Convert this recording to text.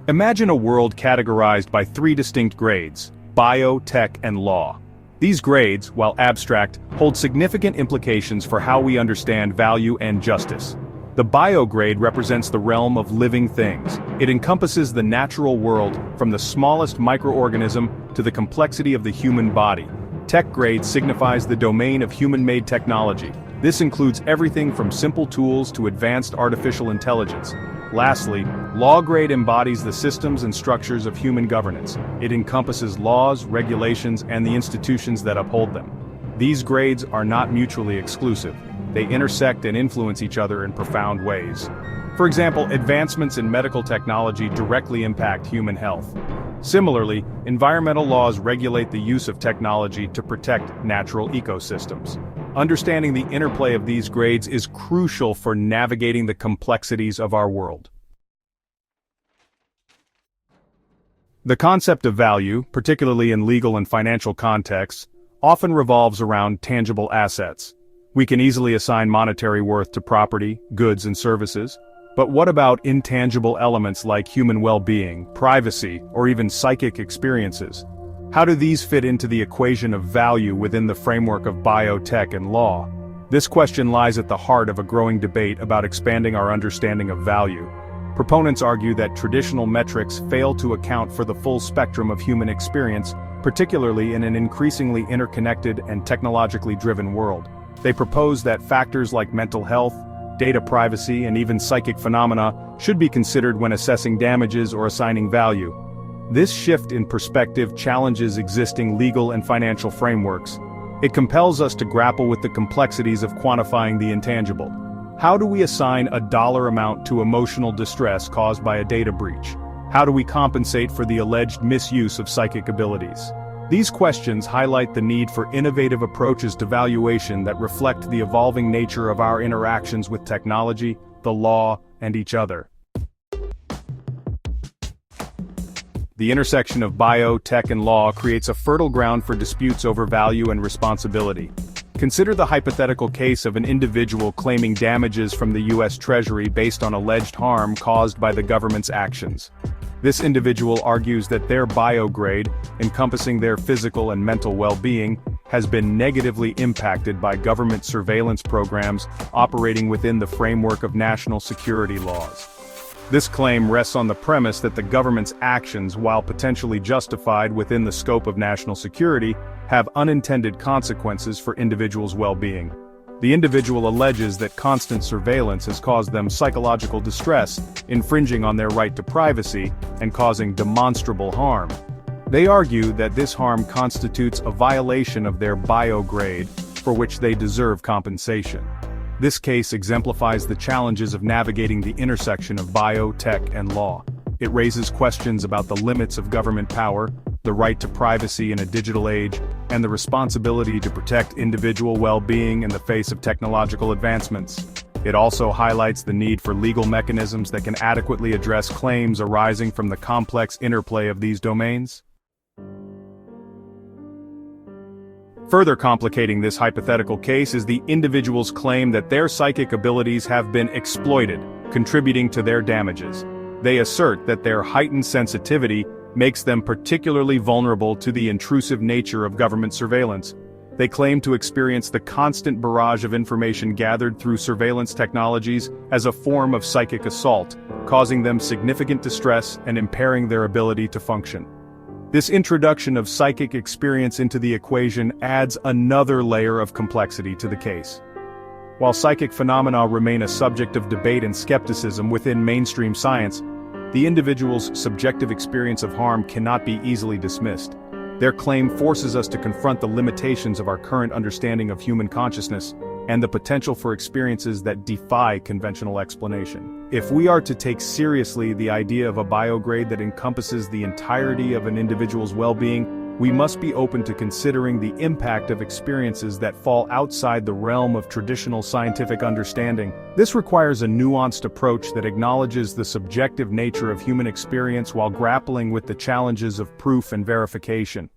Imagine a world categorized by three distinct grades: bio, tech, and law. These grades, while abstract, hold significant implications for how we understand value and justice. The bio grade represents the realm of living things. It encompasses the natural world, from the smallest microorganism to the complexity of the human body. Tech grade signifies the domain of human-made technology. This includes everything from simple tools to advanced artificial intelligence. Lastly, law grade embodies the systems and structures of human governance. It encompasses laws, regulations, and the institutions that uphold them. These grades are not mutually exclusive. They intersect and influence each other in profound ways. For example, advancements in medical technology directly impact human health. Similarly, environmental laws regulate the use of technology to protect natural ecosystems. Understanding the interplay of these grades is crucial for navigating the complexities of our world. The concept of value, particularly in legal and financial contexts, often revolves around tangible assets. We can easily assign monetary worth to property, goods, and services. But what about intangible elements like human well-being, privacy, or even psychic experiences? How do these fit into the equation of value within the framework of biotech and law? This question lies at the heart of a growing debate about expanding our understanding of value. Proponents argue that traditional metrics fail to account for the full spectrum of human experience, particularly in an increasingly interconnected and technologically driven world. They propose that factors like mental health, data privacy, and even psychic phenomena should be considered when assessing damages or assigning value. This shift in perspective challenges existing legal and financial frameworks. It compels us to grapple with the complexities of quantifying the intangible. How do we assign a dollar amount to emotional distress caused by a data breach? How do we compensate for the alleged misuse of psychic abilities? These questions highlight the need for innovative approaches to valuation that reflect the evolving nature of our interactions with technology, the law, and each other. The intersection of bio, tech, and law creates a fertile ground for disputes over value and responsibility. Consider the hypothetical case of an individual claiming damages from the U.S. Treasury based on alleged harm caused by the government's actions. This individual argues that their bio grade, encompassing their physical and mental well-being, has been negatively impacted by government surveillance programs operating within the framework of national security laws. This claim rests on the premise that the government's actions, while potentially justified within the scope of national security, have unintended consequences for individuals' well-being. The individual alleges that constant surveillance has caused them psychological distress, infringing on their right to privacy, and causing demonstrable harm. They argue that this harm constitutes a violation of their bio grade, for which they deserve compensation. This case exemplifies the challenges of navigating the intersection of bio, tech, and law. It raises questions about the limits of government power, the right to privacy in a digital age, and the responsibility to protect individual well-being in the face of technological advancements. It also highlights the need for legal mechanisms that can adequately address claims arising from the complex interplay of these domains. Further complicating this hypothetical case is the individual's claim that their psychic abilities have been exploited, contributing to their damages. They assert that their heightened sensitivity makes them particularly vulnerable to the intrusive nature of government surveillance. They claim to experience the constant barrage of information gathered through surveillance technologies as a form of psychic assault, causing them significant distress and impairing their ability to function. This introduction of psychic experience into the equation adds another layer of complexity to the case. While psychic phenomena remain a subject of debate and skepticism within mainstream science, the individual's subjective experience of harm cannot be easily dismissed. Their claim forces us to confront the limitations of our current understanding of human consciousness and the potential for experiences that defy conventional explanation. If we are to take seriously the idea of a biograde that encompasses the entirety of an individual's well-being, we must be open to considering the impact of experiences that fall outside the realm of traditional scientific understanding. This requires a nuanced approach that acknowledges the subjective nature of human experience while grappling with the challenges of proof and verification.